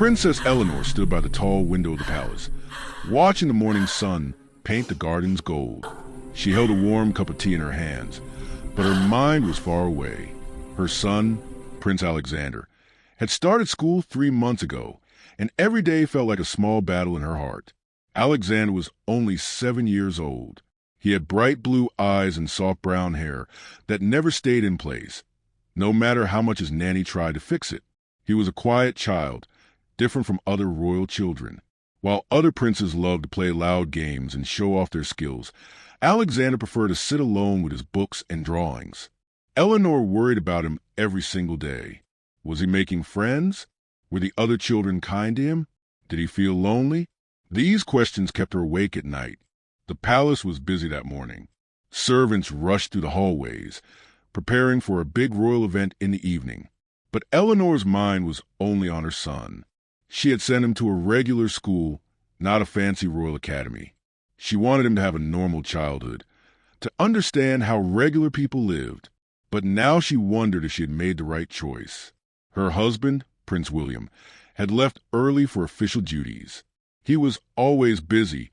Princess Eleanor stood by the tall window of the palace, watching the morning sun paint the gardens gold. She held a warm cup of tea in her hands, but her mind was far away. Her son, Prince Alexander, had started school 3 months ago, and every day felt like a small battle in her heart. Alexander was only 7 years old. He had bright blue eyes and soft brown hair that never stayed in place, no matter how much his nanny tried to fix it. He was a quiet child, different from other royal children. While other princes loved to play loud games and show off their skills, Alexander preferred to sit alone with his books and drawings. Eleanor worried about him every single day. Was he making friends? Were the other children kind to him? Did he feel lonely? These questions kept her awake at night. The palace was busy that morning. Servants rushed through the hallways, preparing for a big royal event in the evening. But Eleanor's mind was only on her son. She had sent him to a regular school, not a fancy royal academy. She wanted him to have a normal childhood, to understand how regular people lived. But now she wondered if she had made the right choice. Her husband, Prince William, had left early for official duties. He was always busy,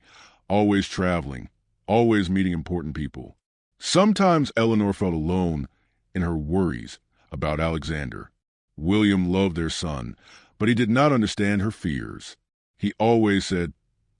always traveling, always meeting important people. Sometimes Eleanor felt alone in her worries about Alexander. William loved their son, but he did not understand her fears. He always said,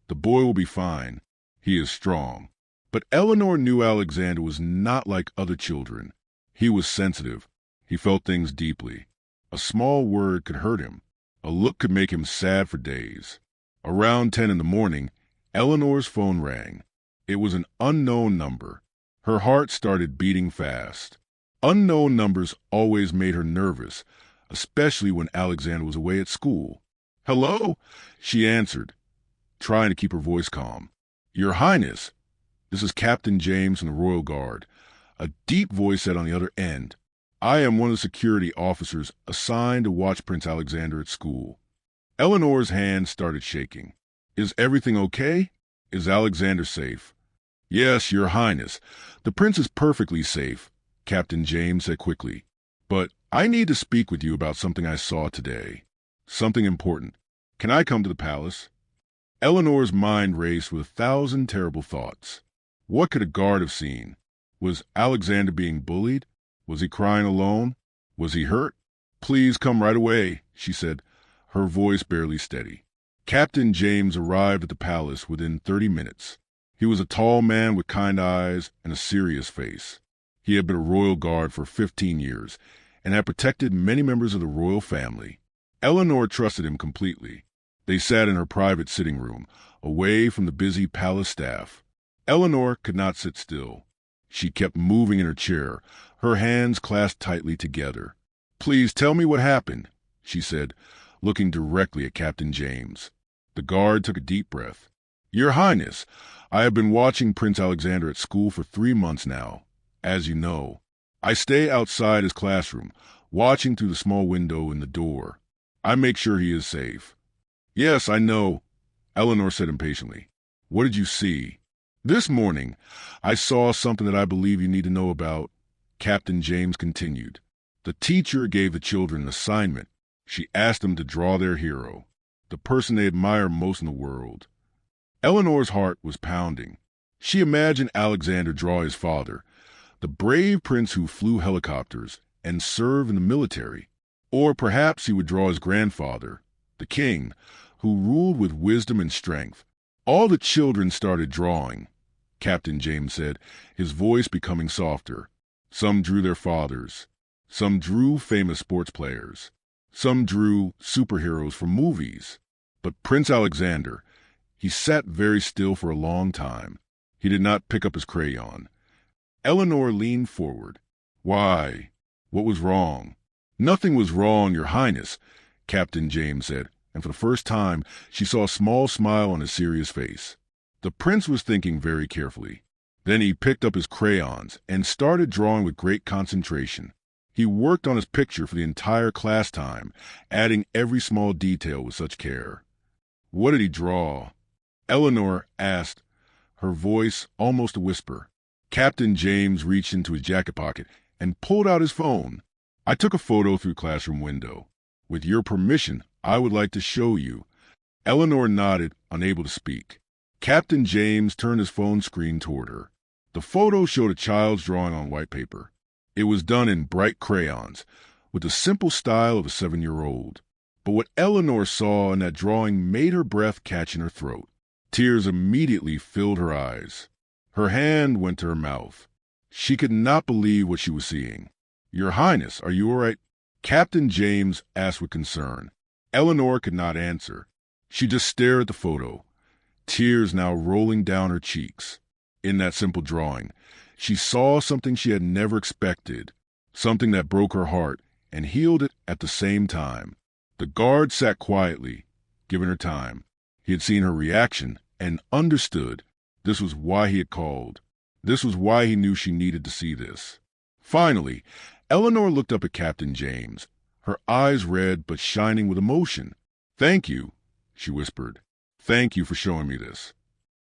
"The boy will be fine. He is strong." But Eleanor knew Alexander was not like other children. He was sensitive. He felt things deeply. A small word could hurt him. A look could make him sad for days. Around 10 in the morning, Eleanor's phone rang. It was an unknown number. Her heart started beating fast. Unknown numbers always made her nervous, especially when Alexander was away at school. "Hello?" she answered, trying to keep her voice calm. "Your Highness, this is Captain James from the Royal Guard." A deep voice said on the other end, "I am one of the security officers assigned to watch Prince Alexander at school." Eleanor's hands started shaking. "Is everything okay? Is Alexander safe?" "Yes, Your Highness. The prince is perfectly safe," Captain James said quickly. "But I need to speak with you about something I saw today. Something important. Can I come to the palace?" Eleanor's mind raced with 1,000 terrible thoughts. What could a guard have seen? Was Alexander being bullied? Was he crying alone? Was he hurt? "Please come right away," she said, her voice barely steady. Captain James arrived at the palace within 30 minutes. He was a tall man with kind eyes and a serious face. He had been a royal guard for 15 years and had protected many members of the royal family. Eleanor trusted him completely. They sat in her private sitting room, away from the busy palace staff. Eleanor could not sit still. She kept moving in her chair, her hands clasped tightly together. "Please tell me what happened," she said, looking directly at Captain James. The guard took a deep breath. "Your Highness, I have been watching Prince Alexander at school for 3 months now. As you know, I stay outside his classroom, watching through the small window in the door. I make sure he is safe." "Yes, I know," Eleanor said impatiently. "What did you see?" "This morning, I saw something that I believe you need to know about," Captain James continued. "The teacher gave the children an assignment. She asked them to draw their hero, the person they admire most in the world." Eleanor's heart was pounding. She imagined Alexander draw his father, the brave prince who flew helicopters and served in the military. Or perhaps he would draw his grandfather, the king, who ruled with wisdom and strength. All the children started drawing, Captain James said, his voice becoming softer. Some drew their fathers. Some drew famous sports players. Some drew superheroes from movies. But Prince Alexander, he sat very still for a long time. He did not pick up his crayon. Eleanor leaned forward. "Why? What was wrong?" "Nothing was wrong, Your Highness," Captain James said, and for the first time she saw a small smile on his serious face. The prince was thinking very carefully. Then he picked up his crayons and started drawing with great concentration. He worked on his picture for the entire class time, adding every small detail with such care. "What did he draw?" Eleanor asked, her voice almost a whisper. Captain James reached into his jacket pocket and pulled out his phone. "I took a photo through classroom window. With your permission, I would like to show you." Eleanor nodded, unable to speak. Captain James turned his phone screen toward her. The photo showed a child's drawing on white paper. It was done in bright crayons, with the simple style of a 7-year-old. But what Eleanor saw in that drawing made her breath catch in her throat. Tears immediately filled her eyes. Her hand went to her mouth. She could not believe what she was seeing. "Your Highness, are you all right?" Captain James asked with concern. Eleanor could not answer. She just stared at the photo, tears now rolling down her cheeks. In that simple drawing, she saw something she had never expected, something that broke her heart and healed it at the same time. The guard sat quietly, giving her time. He had seen her reaction and understood. This was why he had called. This was why he knew she needed to see this. Finally, Eleanor looked up at Captain James, her eyes red but shining with emotion. "Thank you," she whispered. "Thank you for showing me this."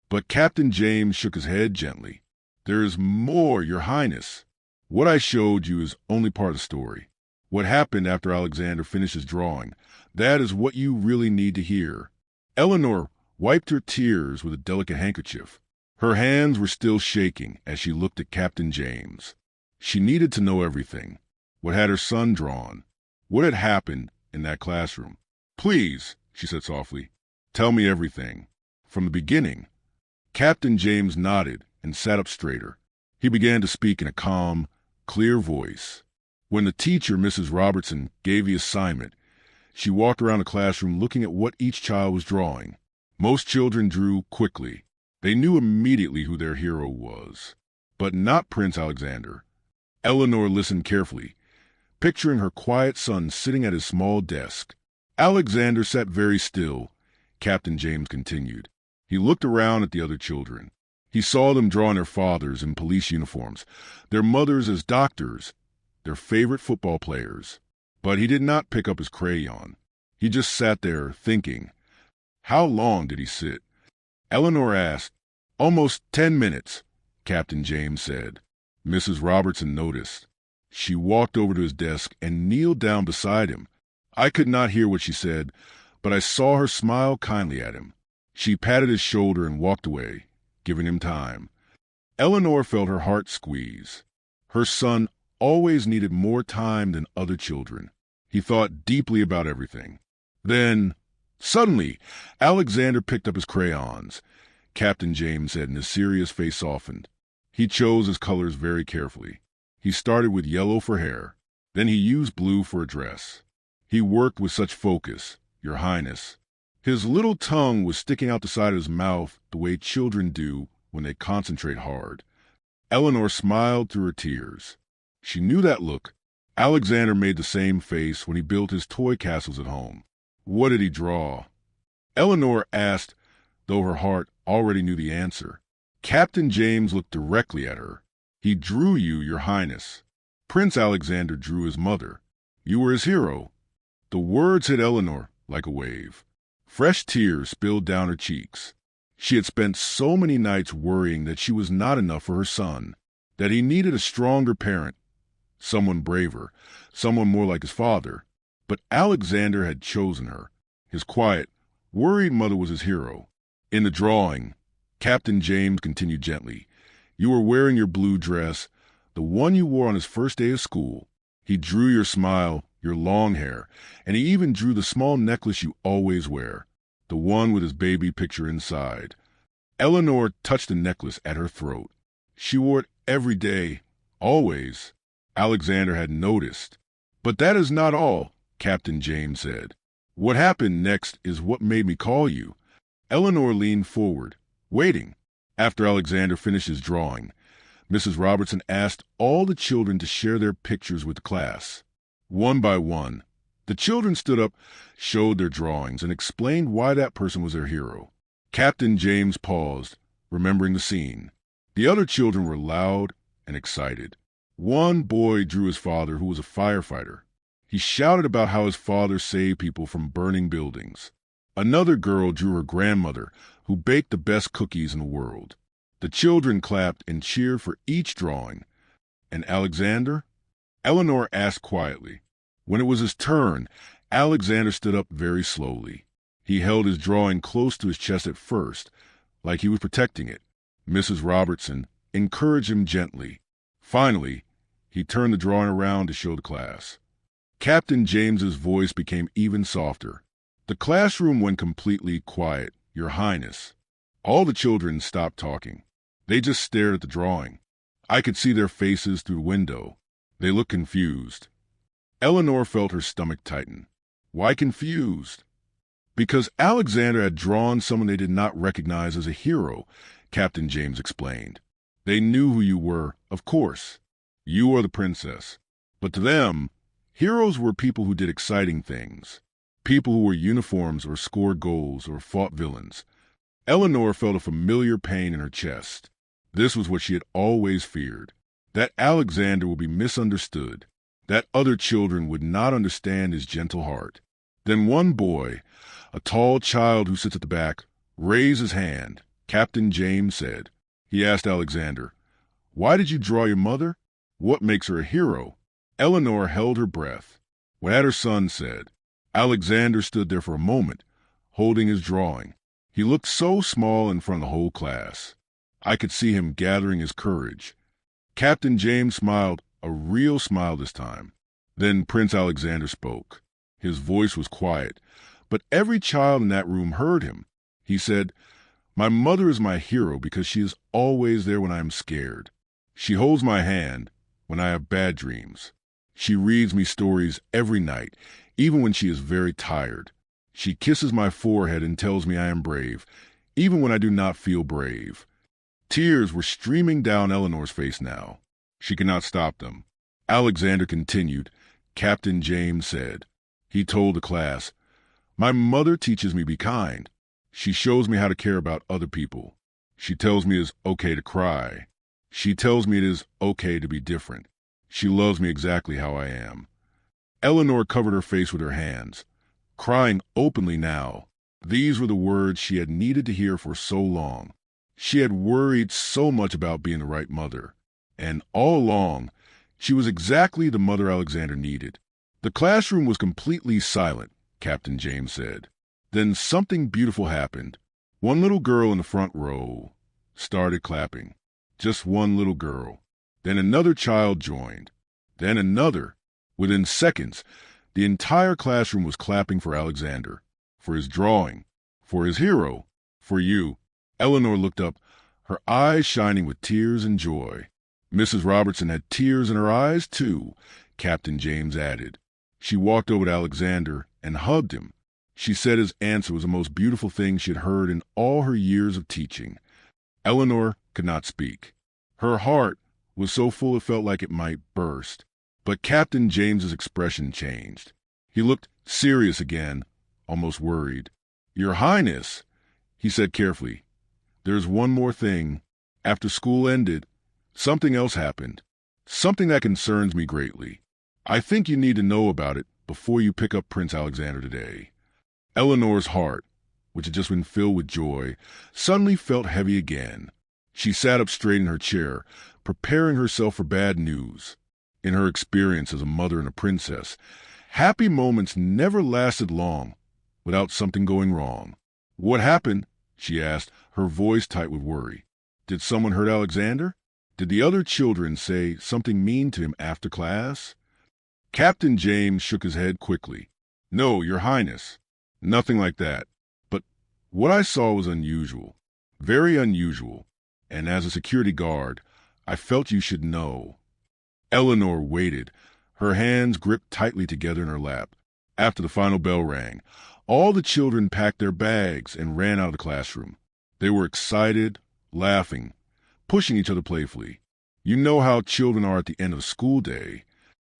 But Captain James shook his head gently. "There is more, Your Highness. What I showed you is only part of the story. What happened after Alexander finished his drawing, that is what you really need to hear." Eleanor wiped her tears with a delicate handkerchief. Her hands were still shaking as she looked at Captain James. She needed to know everything. What had her son drawn? What had happened in that classroom? "Please," she said softly, "tell me everything. From the beginning." Captain James nodded and sat up straighter. He began to speak in a calm, clear voice. When the teacher, Mrs. Robertson, gave the assignment, she walked around the classroom looking at what each child was drawing. Most children drew quickly. They knew immediately who their hero was. But not Prince Alexander. Eleanor listened carefully, picturing her quiet son sitting at his small desk. Alexander sat very still, Captain James continued. He looked around at the other children. He saw them drawing their fathers in police uniforms, their mothers as doctors, their favorite football players. But he did not pick up his crayon. He just sat there thinking. How long did he sit? Eleanor asked. "Almost 10 minutes, Captain James said. Mrs. Robertson noticed. She walked over to his desk and kneeled down beside him. I could not hear what she said, but I saw her smile kindly at him. She patted his shoulder and walked away, giving him time. Eleanor felt her heart squeeze. Her son always needed more time than other children. He thought deeply about everything. Then, suddenly, Alexander picked up his crayons. Captain James said, and his serious face softened. He chose his colors very carefully. He started with yellow for hair. Then he used blue for a dress. He worked with such focus, Your Highness. His little tongue was sticking out the side of his mouth the way children do when they concentrate hard. Eleanor smiled through her tears. She knew that look. Alexander made the same face when he built his toy castles at home. What did he draw? Eleanor asked, though her heart already knew the answer. Captain James looked directly at her. He drew you, Your Highness. Prince Alexander drew his mother. You were his hero. The words hit Eleanor like a wave. Fresh tears spilled down her cheeks. She had spent so many nights worrying that she was not enough for her son, that he needed a stronger parent, someone braver, someone more like his father. But Alexander had chosen her. His quiet, worried mother was his hero. In the drawing, Captain James continued gently, you were wearing your blue dress, the one you wore on his first day of school. He drew your smile, your long hair, and he even drew the small necklace you always wear, the one with his baby picture inside. Eleanor touched the necklace at her throat. She wore it every day, always. Alexander had noticed. But that is not all, Captain James said. What happened next is what made me call you. Eleanor leaned forward, waiting. After Alexander finished his drawing, Mrs. Robertson asked all the children to share their pictures with the class. One by one, the children stood up, showed their drawings, and explained why that person was their hero. Captain James paused, remembering the scene. The other children were loud and excited. One boy drew his father, who was a firefighter. He shouted about how his father saved people from burning buildings. Another girl drew her grandmother, who baked the best cookies in the world. The children clapped and cheered for each drawing. And Alexander? Eleanor asked quietly. When it was his turn, Alexander stood up very slowly. He held his drawing close to his chest at first, like he was protecting it. Mrs. Robertson encouraged him gently. Finally, he turned the drawing around to show the class. Captain James's voice became even softer. The classroom went completely quiet. Your Highness. All the children stopped talking. They just stared at the drawing. I could see their faces through the window. They looked confused. Eleanor felt her stomach tighten. Why confused? Because Alexander had drawn someone they did not recognize as a hero, Captain James explained. They knew who you were, of course. You are the princess. But to them, heroes were people who did exciting things. People who wore uniforms or scored goals or fought villains. Eleanor felt a familiar pain in her chest. This was what she had always feared. That Alexander would be misunderstood. That other children would not understand his gentle heart. Then one boy, a tall child who sits at the back, raised his hand. Captain James said. He asked Alexander, "Why did you draw your mother? What makes her a hero?" Eleanor held her breath. What had her son said? Alexander stood there for a moment, holding his drawing. He looked so small in front of the whole class. I could see him gathering his courage. Captain James smiled, a real smile this time. Then Prince Alexander spoke. His voice was quiet, but every child in that room heard him. He said, "My mother is my hero because she is always there when I am scared. She holds my hand when I have bad dreams. She reads me stories every night, even when she is very tired. She kisses my forehead and tells me I am brave, even when I do not feel brave." Tears were streaming down Eleanor's face now. She could not stop them. Alexander continued. Captain James said. He told the class, "My mother teaches me to be kind. She shows me how to care about other people. She tells me it is okay to cry. She tells me it is okay to be different. She loves me exactly how I am." Eleanor covered her face with her hands, crying openly now. These were the words she had needed to hear for so long. She had worried so much about being the right mother, and all along, she was exactly the mother Alexander needed. The classroom was completely silent, Captain James said. Then something beautiful happened. One little girl in the front row started clapping. Just one little girl. Then another child joined. Then another. Within seconds, the entire classroom was clapping for Alexander, for his drawing, for his hero, for you. Eleanor looked up, her eyes shining with tears and joy. Mrs. Robertson had tears in her eyes, too, Captain James added. She walked over to Alexander and hugged him. She said his answer was the most beautiful thing she had heard in all her years of teaching. Eleanor could not speak. Her heart was so full it felt like it might burst. But Captain James's expression changed. He looked serious again, almost worried. "Your Highness," he said carefully, "there's one more thing. After school ended, something else happened. Something that concerns me greatly. I think you need to know about it before you pick up Prince Alexander today." Eleanor's heart, which had just been filled with joy, suddenly felt heavy again. She sat up straight in her chair, preparing herself for bad news. In her experience as a mother and a princess, happy moments never lasted long without something going wrong. "What happened?" she asked, her voice tight with worry. "Did someone hurt Alexander? Did the other children say something mean to him after class?" Captain James shook his head quickly. "No, Your Highness. Nothing like that. But what I saw was unusual. Very unusual. And as a security guard, I felt you should know." Eleanor waited, her hands gripped tightly together in her lap. After the final bell rang, all the children packed their bags and ran out of the classroom. They were excited, laughing, pushing each other playfully. You know how children are at the end of a school day.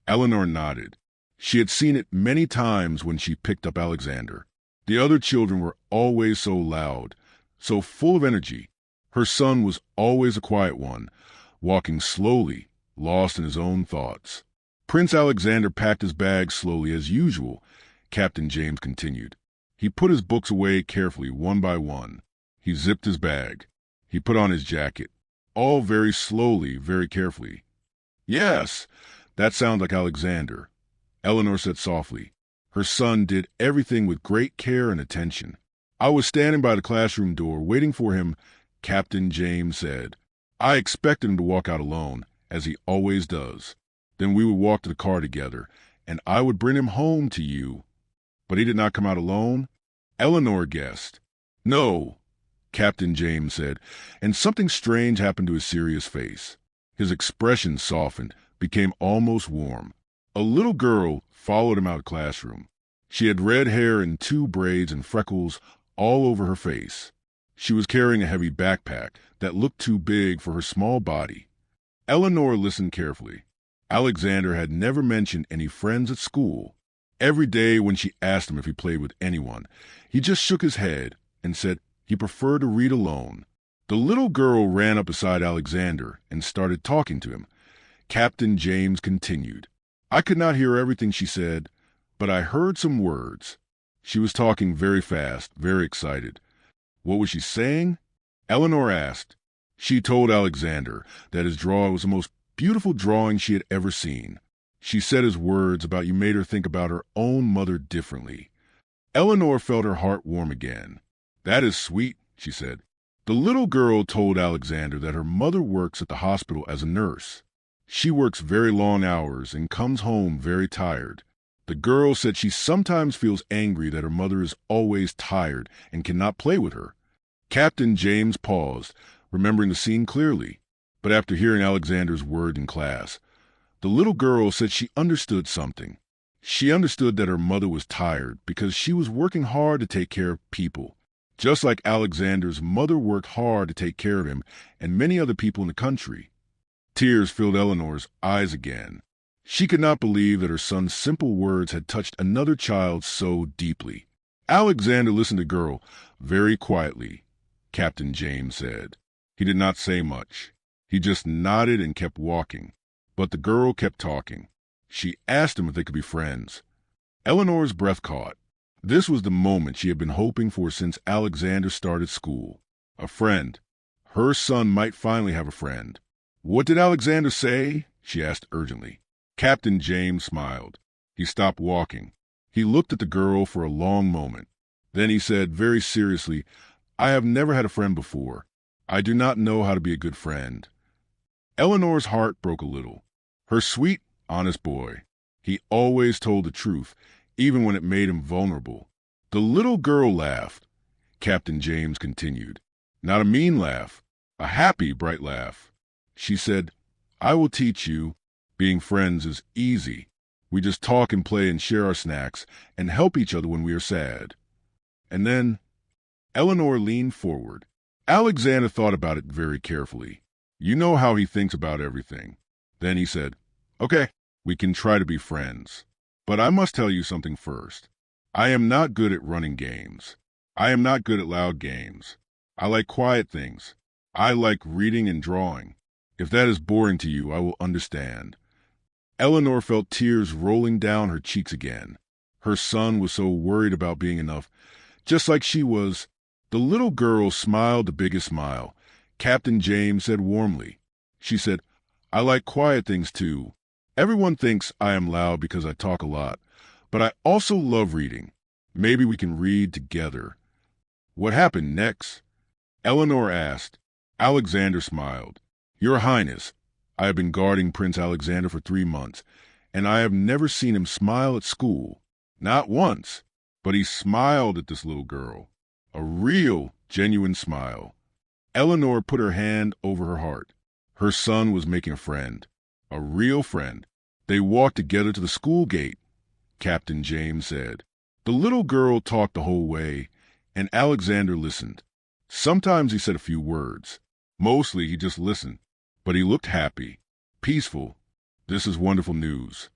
Eleanor nodded. She had seen it many times when she picked up Alexander. The other children were always so loud, so full of energy. Her son was always a quiet one, walking slowly, lost in his own thoughts. Prince Alexander packed his bag slowly as usual, Captain James continued. He put his books away carefully, one by one. He zipped his bag. He put on his jacket. All very slowly, very carefully. "Yes, that sounds like Alexander," Eleanor said softly. Her son did everything with great care and attention. I was standing by the classroom door waiting for him, Captain James said. I expected him to walk out alone, as he always does. Then we would walk to the car together, and I would bring him home to you. But he did not come out alone? Eleanor guessed. No, Captain James said, and something strange happened to his serious face. His expression softened, became almost warm. A little girl followed him out of the classroom. She had red hair and 2 braids and freckles all over her face. She was carrying a heavy backpack that looked too big for her small body. Eleanor listened carefully. Alexander had never mentioned any friends at school. Every day when she asked him if he played with anyone, he just shook his head and said he preferred to read alone. The little girl ran up beside Alexander and started talking to him. Captain James continued. I could not hear everything she said, but I heard some words. She was talking very fast, very excited. What was she saying? Eleanor asked. She told Alexander that his drawing was the most beautiful drawing she had ever seen. She said his words about you made her think about her own mother differently. Eleanor felt her heart warm again. That is sweet, she said. The little girl told Alexander that her mother works at the hospital as a nurse. She works very long hours and comes home very tired. The girl said she sometimes feels angry that her mother is always tired and cannot play with her. Captain James paused, remembering the scene clearly. But after hearing Alexander's word in class, the little girl said she understood something. She understood that her mother was tired because she was working hard to take care of people, just like Alexander's mother worked hard to take care of him and many other people in the country. Tears filled Eleanor's eyes again. She could not believe that her son's simple words had touched another child so deeply. Alexander listened to the girl very quietly, Captain James said. He did not say much. He just nodded and kept walking. But the girl kept talking. She asked him if they could be friends. Eleanor's breath caught. This was the moment she had been hoping for since Alexander started school. A friend. Her son might finally have a friend. What did Alexander say? She asked urgently. Captain James smiled. He stopped walking. He looked at the girl for a long moment. Then he said very seriously, I have never had a friend before. I do not know how to be a good friend. Eleanor's heart broke a little. Her sweet, honest boy. He always told the truth, even when it made him vulnerable. The little girl laughed. Captain James continued. Not a mean laugh, a happy, bright laugh. She said, I will teach you. Being friends is easy. We just talk and play and share our snacks and help each other when we are sad. And then Eleanor leaned forward. Alexander thought about it very carefully. You know how he thinks about everything. Then he said, Okay, we can try to be friends. But I must tell you something first. I am not good at running games. I am not good at loud games. I like quiet things. I like reading and drawing. If that is boring to you, I will understand. Eleanor felt tears rolling down her cheeks again. Her son was so worried about being enough, just like she was. The little girl smiled the biggest smile. Captain James said warmly. She said, I like quiet things too. Everyone thinks I am loud because I talk a lot, but I also love reading. Maybe we can read together. What happened next? Eleanor asked. Alexander smiled. Your Highness, I have been guarding Prince Alexander for 3 months, and I have never seen him smile at school. Not once. But he smiled at this little girl. A real, genuine smile. Eleanor put her hand over her heart. Her son was making a friend. A real friend. They walked together to the school gate, Captain James said. The little girl talked the whole way, and Alexander listened. Sometimes he said a few words. Mostly he just listened. But he looked happy, peaceful. This is wonderful news.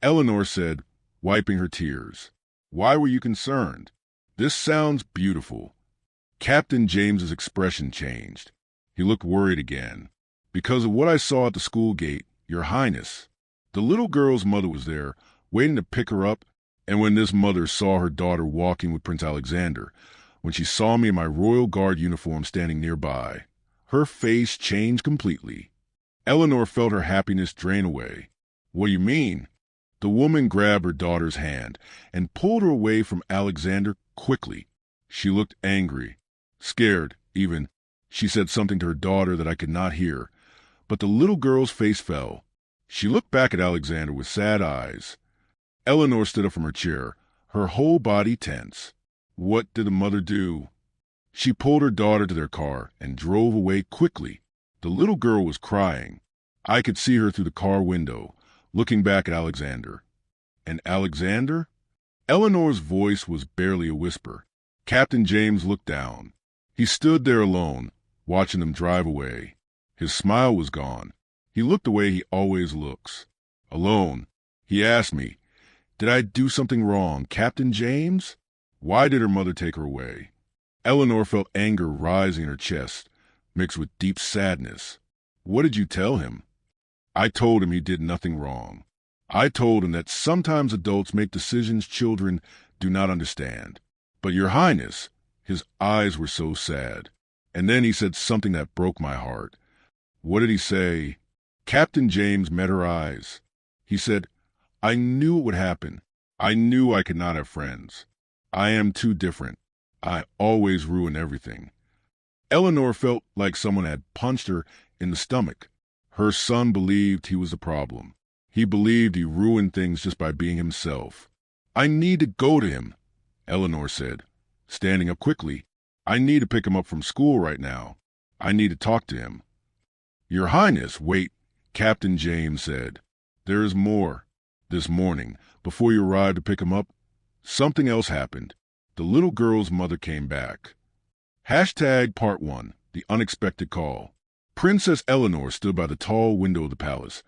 Eleanor said, wiping her tears. Why were you concerned? This sounds beautiful. Captain James's expression changed. He looked worried again. Because of what I saw at the school gate, Your Highness. The little girl's mother was there, waiting to pick her up, and when this mother saw her daughter walking with Prince Alexander, when she saw me in my royal guard uniform standing nearby, her face changed completely. Eleanor felt her happiness drain away. What do you mean? The woman grabbed her daughter's hand and pulled her away from Alexander quickly. She looked angry, scared even. She said something to her daughter that I could not hear, but the little girl's face fell. She looked back at Alexander with sad eyes. Eleanor stood up from her chair, her whole body tense. What did the mother do? She pulled her daughter to their car and drove away quickly. The little girl was crying. I could see her through the car window, looking back at Alexander. And Alexander? Eleanor's voice was barely a whisper. Captain James looked down. He stood there alone, watching them drive away. His smile was gone. He looked the way he always looks. Alone. He asked me, "Did I do something wrong, Captain James? Why did her mother take her away?" Eleanor felt anger rising in her chest, mixed with deep sadness. What did you tell him? I told him he did nothing wrong. I told him that sometimes adults make decisions children do not understand. But Your Highness, his eyes were so sad. And then he said something that broke my heart. What did he say? Captain James met her eyes. He said, "I knew it would happen. I knew I could not have friends. I am too different. I always ruin everything." Eleanor felt like someone had punched her in the stomach. Her son believed he was the problem. He believed he ruined things just by being himself. "I need to go to him," Eleanor said, standing up quickly. "I need to pick him up from school right now. I need to talk to him." "Your Highness, wait," Captain James said. "There is more. This morning, before you arrived to pick him up, something else happened. The little girl's mother came back." Part 1, The Unexpected Call. Princess Eleanor stood by the tall window of the palace,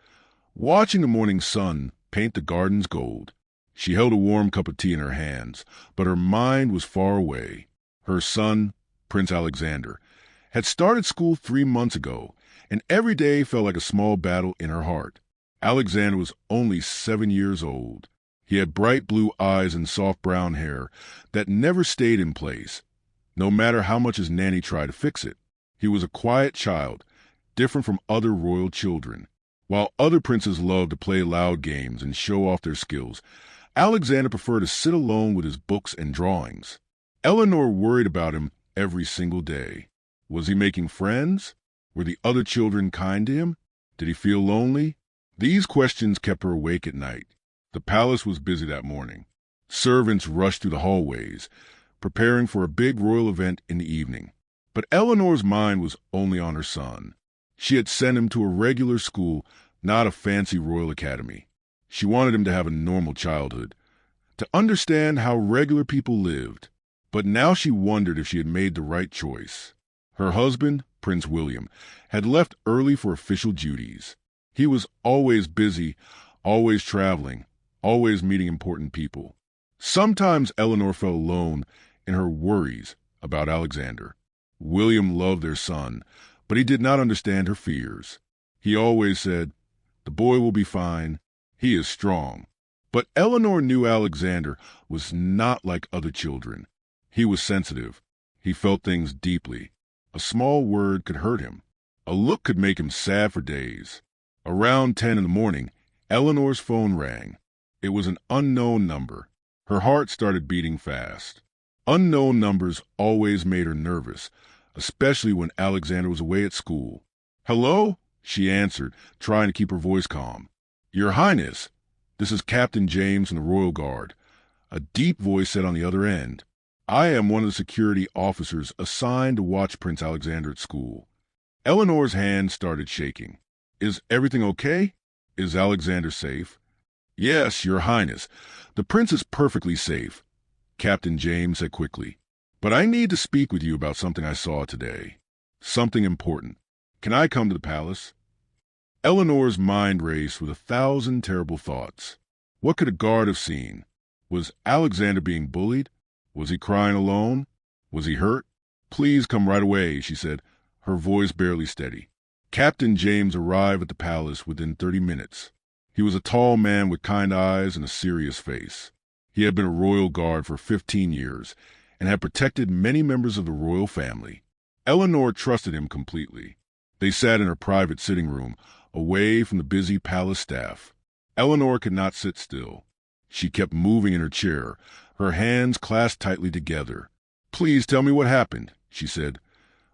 watching the morning sun paint the gardens gold. She held a warm cup of tea in her hands, but her mind was far away. Her son, Prince Alexander, had started school 3 months ago, and every day felt like a small battle in her heart. Alexander was only 7 years old. He had bright blue eyes and soft brown hair that never stayed in place, no matter how much his nanny tried to fix it. He was a quiet child, different from other royal children. While other princes loved to play loud games and show off their skills, Alexander preferred to sit alone with his books and drawings. Eleanor worried about him every single day. Was he making friends? Were the other children kind to him? Did he feel lonely? These questions kept her awake at night. The palace was busy that morning. Servants rushed through the hallways, preparing for a big royal event in the evening. But Eleanor's mind was only on her son. She had sent him to a regular school, not a fancy royal academy. She wanted him to have a normal childhood, to understand how regular people lived. But now she wondered if she had made the right choice. Her husband, Prince William, had left early for official duties. He was always busy, always traveling, always meeting important people. Sometimes Eleanor felt alone in her worries about Alexander. William loved their son, but he did not understand her fears. He always said, "The boy will be fine. He is strong." But Eleanor knew Alexander was not like other children. He was sensitive. He felt things deeply. A small word could hurt him. A look could make him sad for days. Around 10 in the morning, Eleanor's phone rang. It was an unknown number. Her heart started beating fast. Unknown numbers always made her nervous, especially when Alexander was away at school. "Hello?" she answered, trying to keep her voice calm. "Your Highness, this is Captain James from the Royal Guard," a deep voice said on the other end. "I am one of the security officers assigned to watch Prince Alexander at school." Eleanor's hand started shaking. "Is everything okay? Is Alexander safe?" "Yes, Your Highness. The prince is perfectly safe," Captain James said quickly. "But I need to speak with you about something I saw today. Something important. Can I come to the palace?" Eleanor's mind raced with 1,000 terrible thoughts. What could a guard have seen? Was Alexander being bullied? Was he crying alone? Was he hurt? "Please come right away," she said, her voice barely steady. Captain James arrived at the palace within 30 minutes. He was a tall man with kind eyes and a serious face. He had been a royal guard for 15 years and had protected many members of the royal family. Eleanor trusted him completely. They sat in her private sitting room, away from the busy palace staff. Eleanor could not sit still. She kept moving in her chair, her hands clasped tightly together. "Please tell me what happened," she said,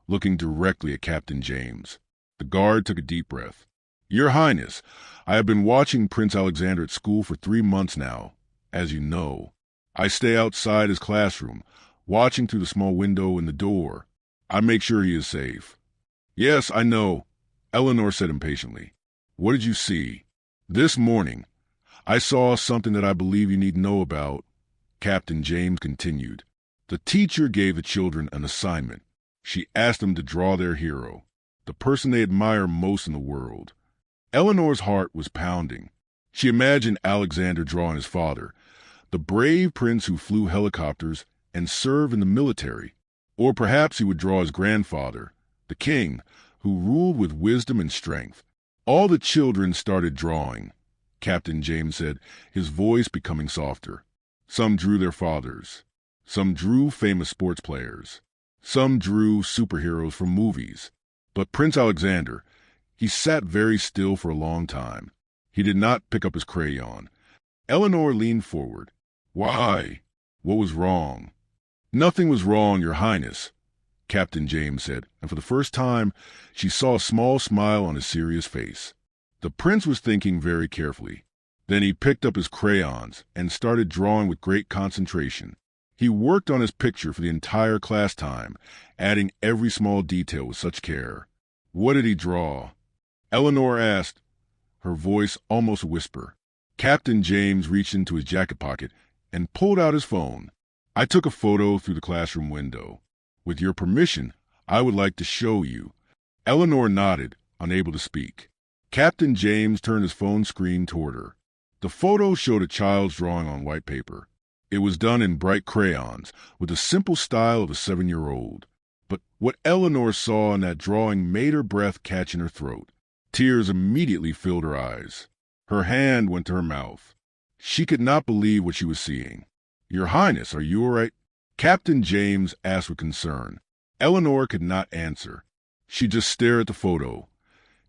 looking directly at Captain James. The guard took a deep breath. "Your Highness, I have been watching Prince Alexander at school for 3 months now, as you know. I stay outside his classroom, watching through the small window in the door. I make sure he is safe." "Yes, I know," Eleanor said impatiently. "What did you see?" "This morning, I saw something that I believe you need to know about," Captain James continued. "The teacher gave the children an assignment. She asked them to draw their hero, the person they admire most in the world." Eleanor's heart was pounding. She imagined Alexander drawing his father, the brave prince who flew helicopters and served in the military. Or perhaps he would draw his grandfather, the king, who ruled with wisdom and strength. All the children started drawing, Captain James said, his voice becoming softer. Some drew their fathers. Some drew famous sports players. Some drew superheroes from movies. But Prince Alexander, he sat very still for a long time. He did not pick up his crayon. Eleanor leaned forward. "Why? What was wrong?" "Nothing was wrong, Your Highness," Captain James said, and for the first time she saw a small smile on his serious face. The prince was thinking very carefully. Then he picked up his crayons and started drawing with great concentration. He worked on his picture for the entire class time, adding every small detail with such care. "What did he draw?" Eleanor asked, her voice almost a whisper. Captain James reached into his jacket pocket and pulled out his phone. "I took a photo through the classroom window. With your permission, I would like to show you." Eleanor nodded, unable to speak. Captain James turned his phone screen toward her. The photo showed a child's drawing on white paper. It was done in bright crayons, with the simple style of a 7-year-old. But what Eleanor saw in that drawing made her breath catch in her throat. Tears immediately filled her eyes. Her hand went to her mouth. She could not believe what she was seeing. "Your Highness, are you all right?" Captain James asked with concern. Eleanor could not answer. She just stared at the photo,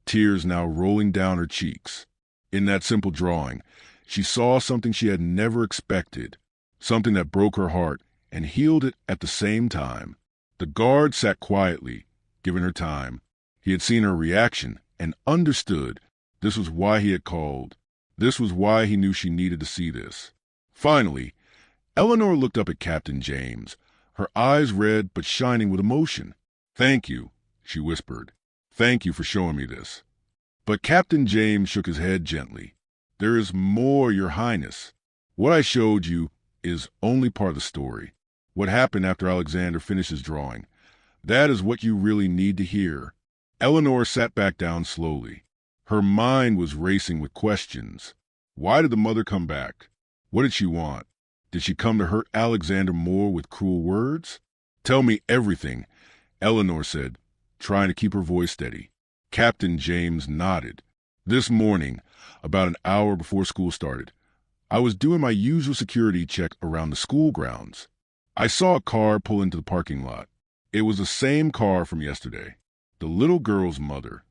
tears now rolling down her cheeks. In that simple drawing, she saw something she had never expected, something that broke her heart and healed it at the same time. The guard sat quietly, giving her time. He had seen her reaction and understood this was why he had called. This was why he knew she needed to see this. Finally, Eleanor looked up at Captain James, her eyes red but shining with emotion. "Thank you," she whispered. "Thank you for showing me this." But Captain James shook his head gently. "There is more, Your Highness. What I showed you is only part of the story. What happened after Alexander finished his drawing. That is what you really need to hear." Eleanor sat back down slowly. Her mind was racing with questions. Why did the mother come back? What did she want? Did she come to hurt Alexander more with cruel words? "Tell me everything," Eleanor said, trying to keep her voice steady. Captain James nodded. "This morning, about an hour before school started, I was doing my usual security check around the school grounds. I saw a car pull into the parking lot. It was the same car from yesterday. The little girl's mother."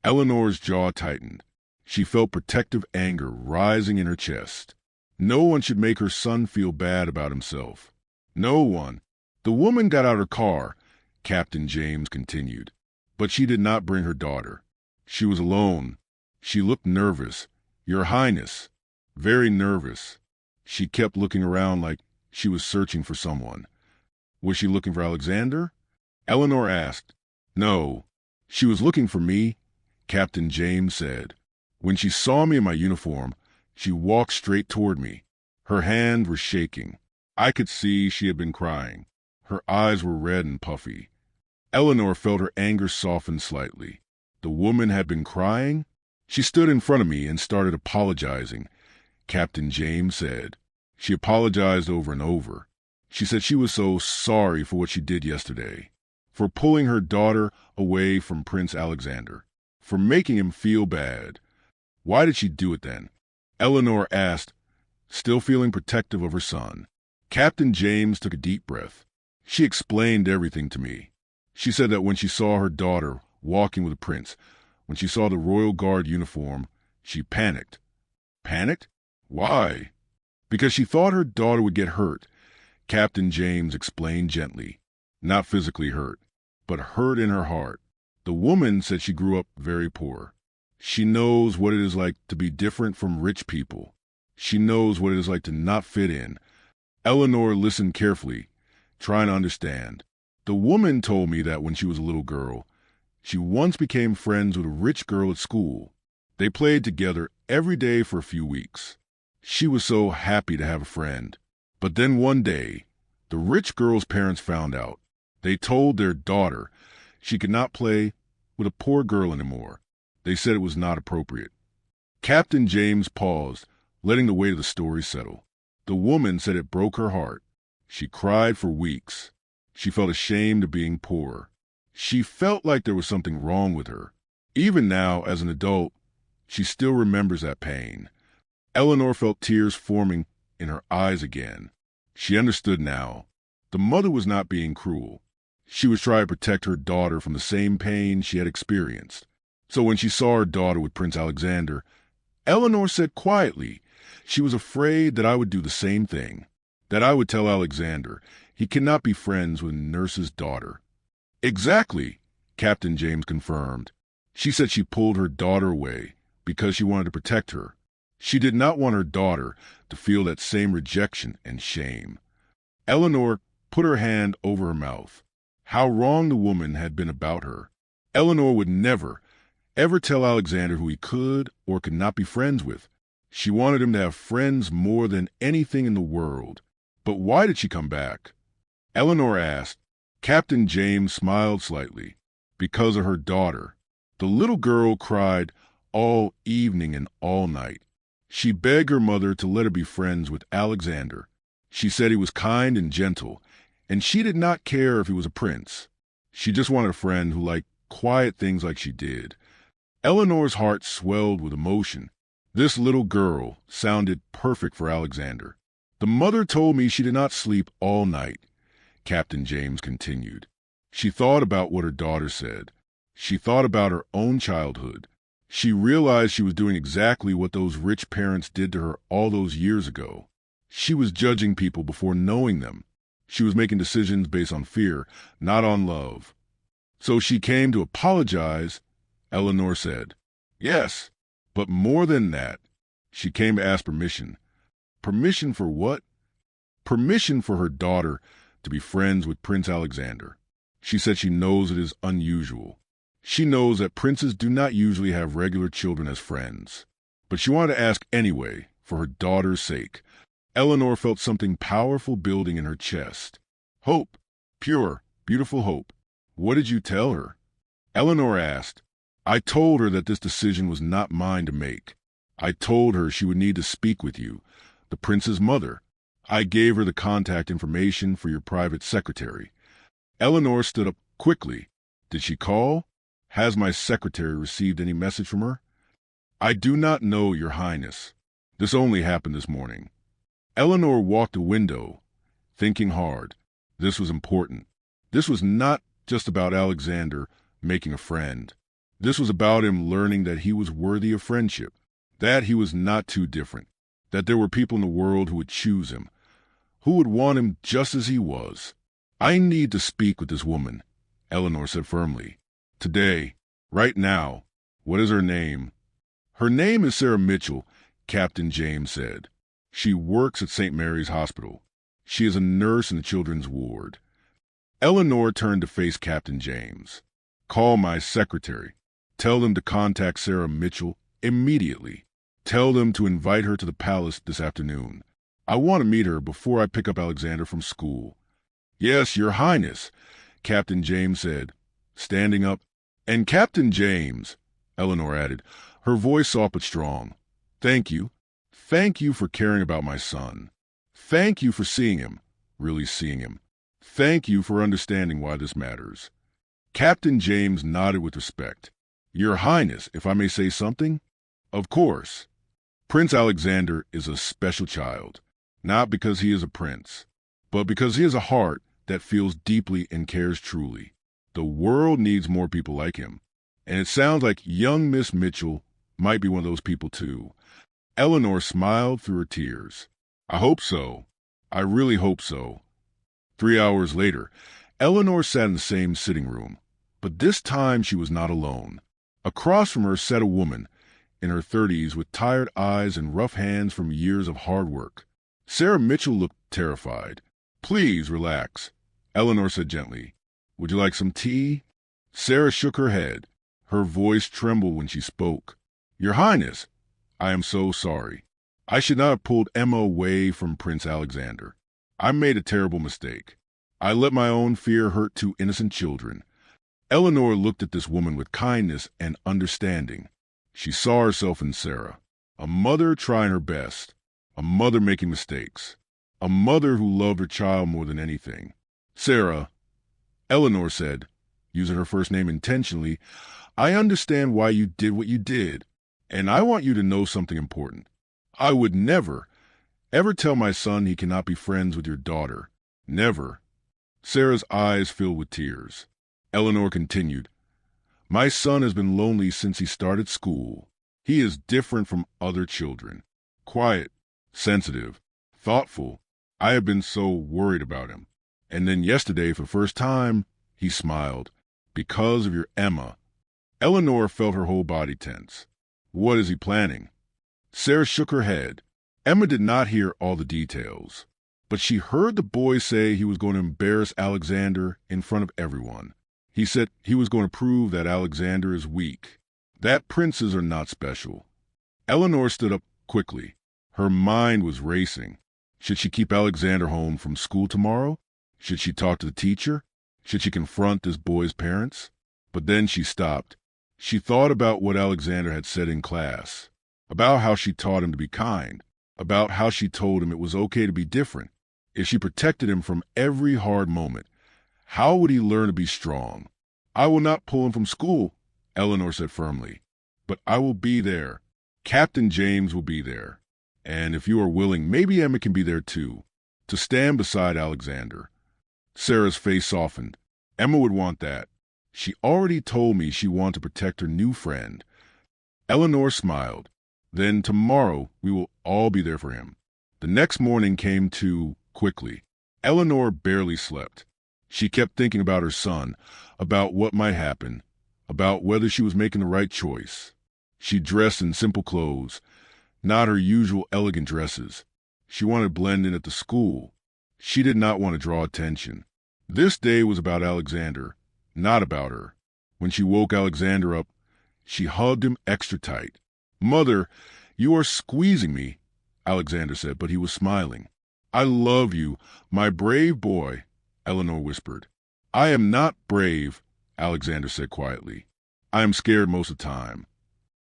Eleanor's jaw tightened. She felt protective anger rising in her chest. No one should make her son feel bad about himself. No one. "The woman got out her car," Captain James continued. "But she did not bring her daughter. She was alone. She looked nervous. Your Highness. Very nervous. She kept looking around like she was searching for someone." "Was she looking for Alexander?" Eleanor asked. "No. She was looking for me," Captain James said. "When she saw me in my uniform, she walked straight toward me. Her hands were shaking. I could see she had been crying. Her eyes were red and puffy." Eleanor felt her anger soften slightly. The woman had been crying? "She stood in front of me and started apologizing," Captain James said. "She apologized over and over. She said she was so sorry for what she did yesterday, for pulling her daughter away from Prince Alexander, for making him feel bad." "Why did she do it then?" Eleanor asked, still feeling protective of her son. Captain James took a deep breath. "She explained everything to me. She said that when she saw her daughter walking with the prince, when she saw the Royal Guard uniform, she panicked. Panicked? Why? Because she thought her daughter would get hurt. Captain James explained gently. Not physically hurt, but hurt in her heart. The woman said she grew up very poor. She knows what it is like to be different from rich people. She knows what it is like to not fit in. Eleanor listened carefully, trying to understand. The woman told me that when she was a little girl, she once became friends with a rich girl at school. They played together every day for a few weeks. She was so happy to have a friend. But then one day, the rich girl's parents found out. They told their daughter she could not play with a poor girl anymore. They said it was not appropriate. Captain James paused, letting the weight of the story settle. The woman said it broke her heart. She cried for weeks. She felt ashamed of being poor. She felt like there was something wrong with her. Even now, as an adult, she still remembers that pain. Eleanor felt tears forming in her eyes again. She understood now. The mother was not being cruel. She was trying to protect her daughter from the same pain she had experienced. So when she saw her daughter with Prince Alexander, Eleanor said quietly, she was afraid that I would do the same thing, that I would tell Alexander he cannot be friends with a nurse's daughter. Exactly, Captain James confirmed. She said she pulled her daughter away because she wanted to protect her. She did not want her daughter to feel that same rejection and shame. Eleanor put her hand over her mouth. How wrong the woman had been about her. Eleanor would never, ever tell Alexander who he could or could not be friends with. She wanted him to have friends more than anything in the world. But why did she come back? Eleanor asked. Captain James smiled slightly. Because of her daughter. The little girl cried all evening and all night. She begged her mother to let her be friends with Alexander. She said he was kind and gentle, and she did not care if he was a prince. She just wanted a friend who liked quiet things like she did. Eleanor's heart swelled with emotion. This little girl sounded perfect for Alexander. The mother told me she did not sleep all night, Captain James continued. She thought about what her daughter said. She thought about her own childhood. She realized she was doing exactly what those rich parents did to her all those years ago. She was judging people before knowing them. She was making decisions based on fear, not on love. So she came to apologize, Eleanor said. Yes, but more than that, she came to ask permission. Permission for what? Permission for her daughter to be friends with Prince Alexander. She said she knows it is unusual. She knows that princes do not usually have regular children as friends. But she wanted to ask anyway, for her daughter's sake. Eleanor felt something powerful building in her chest. Hope. Pure, beautiful hope. What did you tell her? Eleanor asked. I told her that this decision was not mine to make. I told her she would need to speak with you, the prince's mother. I gave her the contact information for your private secretary. Eleanor stood up quickly. Did she call? Has my secretary received any message from her? I do not know, Your Highness. This only happened this morning. Eleanor walked to the window, thinking hard. This was important. This was not just about Alexander making a friend. This was about him learning that he was worthy of friendship, that he was not too different, that there were people in the world who would choose him, who would want him just as he was. I need to speak with this woman, Eleanor said firmly. Today, right now. What is her name? Her name is Sarah Mitchell, Captain James said. She works at St. Mary's Hospital. She is a nurse in the children's ward. Eleanor turned to face Captain James. Call my secretary. Tell them to contact Sarah Mitchell immediately. Tell them to invite her to the palace this afternoon. I want to meet her before I pick up Alexander from school. Yes, Your Highness, Captain James said, standing up. And Captain James, Eleanor added, her voice soft but strong. Thank you. Thank you for caring about my son. Thank you for seeing him, really seeing him. Thank you for understanding why this matters. Captain James nodded with respect. Your Highness, if I may say something? Of course. Prince Alexander is a special child, not because he is a prince, but because he has a heart that feels deeply and cares truly. The world needs more people like him, and it sounds like young Miss Mitchell might be one of those people too. Eleanor smiled through her tears. I hope so. I really hope so. 3 hours later, Eleanor sat in the same sitting room, but this time she was not alone. Across from her sat a woman in her 30s with tired eyes and rough hands from years of hard work. Sarah Mitchell looked terrified. Please relax, Eleanor said gently. Would you like some tea? Sarah shook her head. Her voice trembled when she spoke. Your Highness, I am so sorry. I should not have pulled Emma away from Prince Alexander. I made a terrible mistake. I let my own fear hurt two innocent children. Eleanor looked at this woman with kindness and understanding. She saw herself in Sarah, a mother trying her best, a mother making mistakes, a mother who loved her child more than anything. Sarah, Eleanor said, using her first name intentionally, I understand why you did what you did, and I want you to know something important. I would never, ever tell my son he cannot be friends with your daughter. Never. Sarah's eyes filled with tears. Eleanor continued, My son has been lonely since he started school. He is different from other children. Quiet, sensitive, thoughtful. I have been so worried about him. And then yesterday, for the first time, he smiled. Because of your Emma. Eleanor felt her whole body tense. What is he planning? Sarah shook her head. Emma did not hear all the details, but she heard the boy say he was going to embarrass Alexander in front of everyone. He said he was going to prove that Alexander is weak, that princes are not special. Eleanor stood up quickly. Her mind was racing. Should she keep Alexander home from school tomorrow? Should she talk to the teacher? Should she confront this boy's parents? But then she stopped. She thought about what Alexander had said in class, about how she taught him to be kind, about how she told him it was okay to be different. If she protected him from every hard moment, how would he learn to be strong? I will not pull him from school, Eleanor said firmly, but I will be there. Captain James will be there. And if you are willing, maybe Emma can be there too, to stand beside Alexander. Sarah's face softened. Emma would want that. She already told me she wanted to protect her new friend. Eleanor smiled. Then tomorrow we will all be there for him. The next morning came too quickly. Eleanor barely slept. She kept thinking about her son, about what might happen, about whether she was making the right choice. She dressed in simple clothes, not her usual elegant dresses. She wanted to blend in at the school. She did not want to draw attention. This day was about Alexander, not about her. When she woke Alexander up, she hugged him extra tight. Mother, you are squeezing me, Alexander said, but he was smiling. I love you, my brave boy, Eleanor whispered. I am not brave, Alexander said quietly. I am scared most of the time.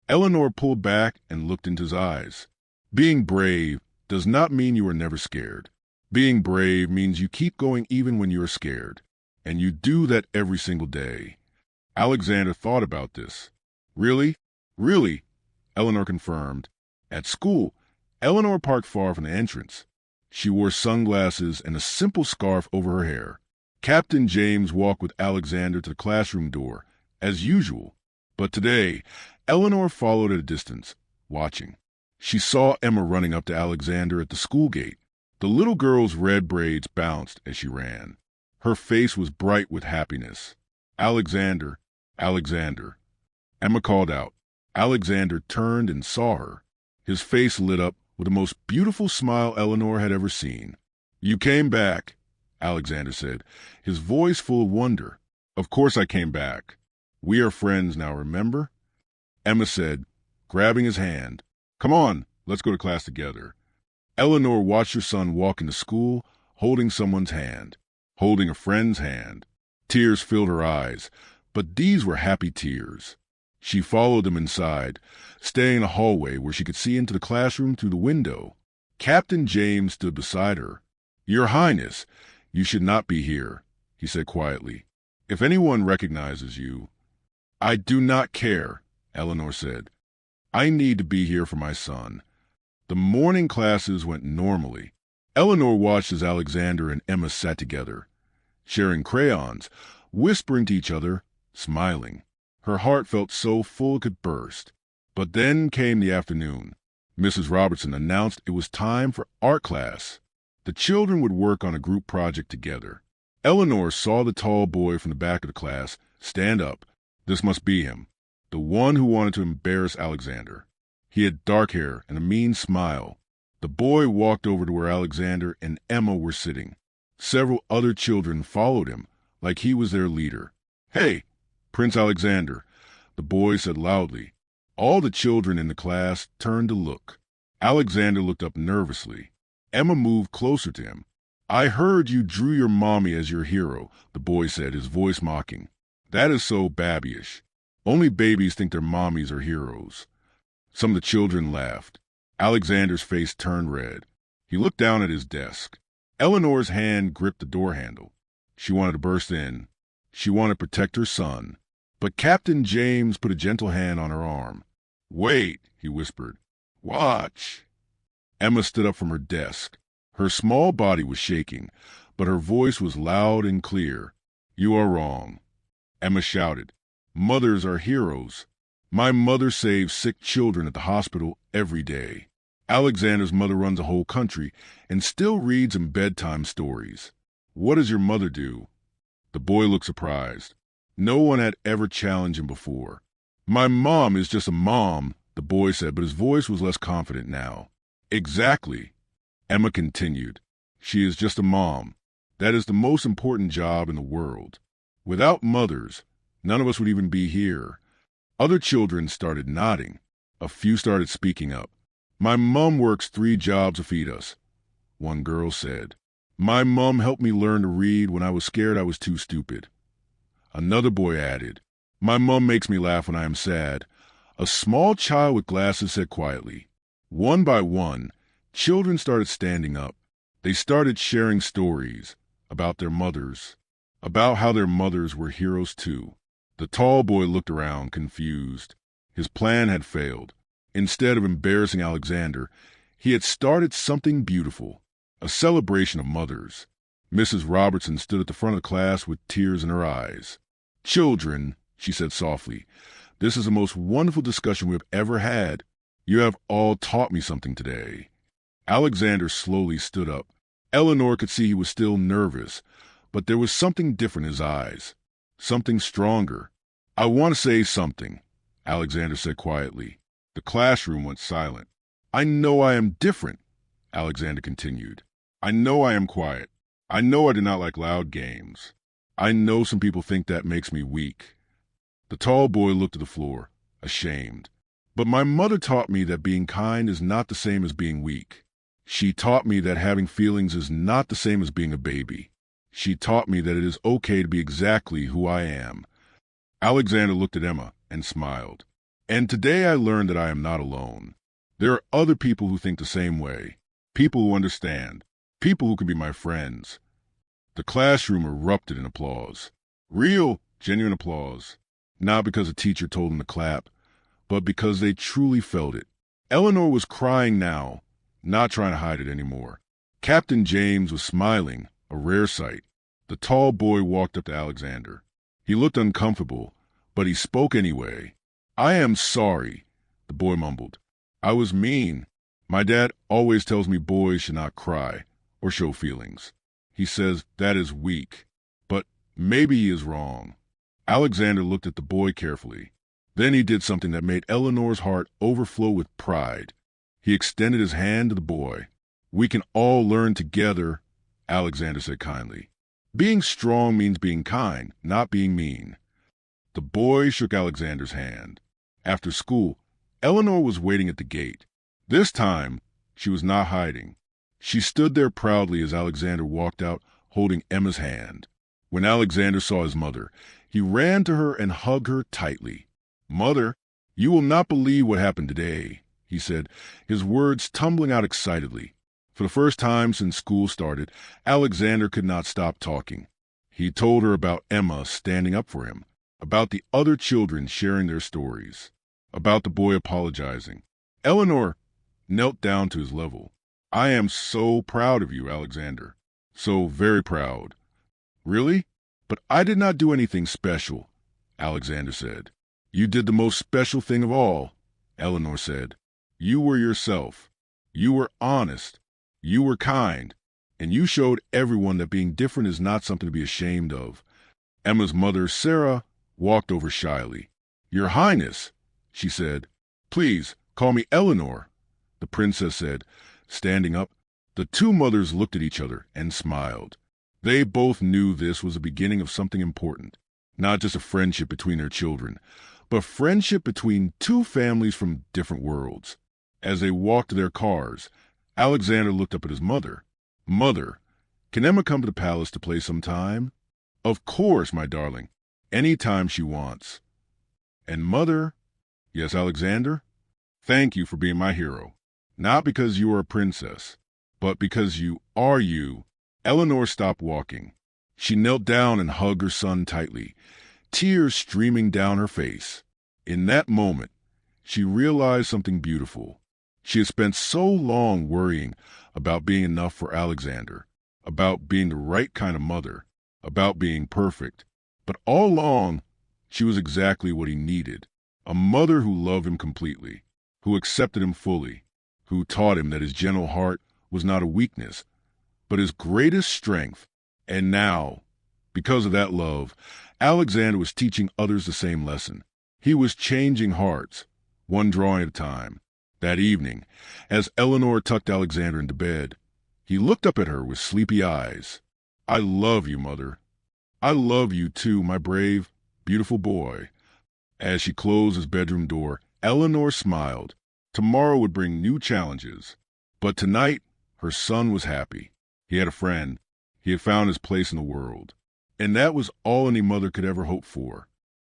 Eleanor pulled back and looked into his eyes. Being brave does not mean you are never scared. Being brave means you keep going even when you are scared. And you do that every single day. Alexander thought about this. Really? Really? Eleanor confirmed. At school, Eleanor parked far from the entrance. She wore sunglasses and a simple scarf over her hair. Captain James walked with Alexander to the classroom door, as usual. But today, Eleanor followed at a distance, watching. She saw Emma running up to Alexander at the school gate. The little girl's red braids bounced as she ran. Her face was bright with happiness. Alexander, Alexander. Emma called out. Alexander turned and saw her. His face lit up with the most beautiful smile Eleanor had ever seen. You came back, Alexander said, his voice full of wonder. Of course I came back. We are friends now, remember? Emma said, grabbing his hand. Come on, let's go to class together. Eleanor watched her son walk into school, holding someone's hand, holding a friend's hand. Tears filled her eyes, but these were happy tears. She followed them inside, staying in a hallway where she could see into the classroom through the window. Captain James stood beside her. Your Highness, you should not be here, he said quietly. If anyone recognizes you... I do not care, Eleanor said. I need to be here for my son. The morning classes went normally. Eleanor watched as Alexander and Emma sat together, sharing crayons, whispering to each other, smiling. Her heart felt so full it could burst. But then came the afternoon. Mrs. Robertson announced it was time for art class. The children would work on a group project together. Eleanor saw the tall boy from the back of the class stand up. This must be him, the one who wanted to embarrass Alexander. He had dark hair and a mean smile. The boy walked over to where Alexander and Emma were sitting. Several other children followed him, like he was their leader. "Hey, Prince Alexander," the boy said loudly. All the children in the class turned to look. Alexander looked up nervously. Emma moved closer to him. "I heard you drew your mommy as your hero," the boy said, his voice mocking. "That is so babyish. Only babies think their mommies are heroes." Some of the children laughed. Alexander's face turned red. He looked down at his desk. Eleanor's hand gripped the door handle. She wanted to burst in. She wanted to protect her son. But Captain James put a gentle hand on her arm. "Wait," he whispered. "Watch." Emma stood up from her desk. Her small body was shaking, but her voice was loud and clear. "You are wrong." Emma shouted. "Mothers are heroes. My mother saves sick children at the hospital every day. Alexander's mother runs a whole country and still reads him bedtime stories. What does your mother do?" The boy looked surprised. No one had ever challenged him before. "My mom is just a mom," the boy said, but his voice was less confident now. "Exactly," Emma continued. "She is just a mom. That is the most important job in the world. Without mothers, none of us would even be here." Other children started nodding. A few started speaking up. "My mom works 3 jobs to feed us," one girl said. "My mom helped me learn to read when I was scared I was too stupid." Another boy added, "My mom makes me laugh when I am sad." A small child with glasses said quietly. One by one, children started standing up. They started sharing stories about their mothers, about how their mothers were heroes too. The tall boy looked around, confused. His plan had failed. Instead of embarrassing Alexander, he had started something beautiful, a celebration of mothers. Mrs. Robertson stood at the front of the class with tears in her eyes. "Children," she said softly, "this is the most wonderful discussion we have ever had. You have all taught me something today." Alexander slowly stood up. Eleanor could see he was still nervous, but there was something different in his eyes, something stronger. "I want to say something," Alexander said quietly. The classroom went silent. "I know I am different," Alexander continued. "I know I am quiet. I know I do not like loud games. I know some people think that makes me weak." The tall boy looked at the floor, ashamed. "But my mother taught me that being kind is not the same as being weak. She taught me that having feelings is not the same as being a baby. She taught me that it is okay to be exactly who I am." Alexander looked at Emma and smiled. "And today I learned that I am not alone. There are other people who think the same way, people who understand, people who can be my friends." The classroom erupted in applause. Real, genuine applause. Not because the teacher told them to clap, but because they truly felt it. Eleanor was crying now, not trying to hide it anymore. Captain James was smiling, a rare sight. The tall boy walked up to Alexander. He looked uncomfortable, but he spoke anyway. "I am sorry," the boy mumbled. "I was mean. My dad always tells me boys should not cry or show feelings. He says that is weak, but maybe he is wrong." Alexander looked at the boy carefully. Then he did something that made Eleanor's heart overflow with pride. He extended his hand to the boy. "We can all learn together," Alexander said kindly. "Being strong means being kind, not being mean." The boy shook Alexander's hand. After school, Eleanor was waiting at the gate. This time, she was not hiding. She stood there proudly as Alexander walked out holding Emma's hand. When Alexander saw his mother, he ran to her and hugged her tightly. "Mother, you will not believe what happened today," he said, his words tumbling out excitedly. For the first time since school started, Alexander could not stop talking. He told her about Emma standing up for him, about the other children sharing their stories, about the boy apologizing. Eleanor knelt down to his level. "I am so proud of you, Alexander. So very proud." "Really? But I did not do anything special," Alexander said. "You did the most special thing of all," Eleanor said. You were yourself. You were honest. You were kind. And you showed everyone that being different is not something to be ashamed of. Emma's mother, Sarah, walked over shyly. Your Highness, she said. Please, call me Eleanor, the princess said, standing up. The two mothers looked at each other and smiled. They both knew this was the beginning of something important, not just a friendship between their children, but friendship between two families from different worlds. As they walked to their cars, Alexander looked up at his mother. Mother, can Emma come to the palace to play sometime? Of course, my darling, any time she wants. And Mother, yes, Alexander, thank you for being my hero, not because you are a princess, but because you are you. Eleanor stopped walking. She knelt down and hugged her son tightly, tears streaming down her face. In that moment, she realized something beautiful. She had spent so long worrying about being enough for Alexander, about being the right kind of mother, about being perfect. But all along, she was exactly what he needed. A mother who loved him completely, who accepted him fully, who taught him that his gentle heart was not a weakness, but his greatest strength. And now, because of that love, Alexander was teaching others the same lesson. He was changing hearts, one drawing at a time. That evening, as Eleanor tucked Alexander into bed, he looked up at her with sleepy eyes. I love you, Mother. I love you too, my brave, beautiful boy. As she closed his bedroom door, Eleanor smiled. Tomorrow would bring new challenges. But tonight, her son was happy. He had a friend. He had found his place in the world. And that was all any mother could ever hope for.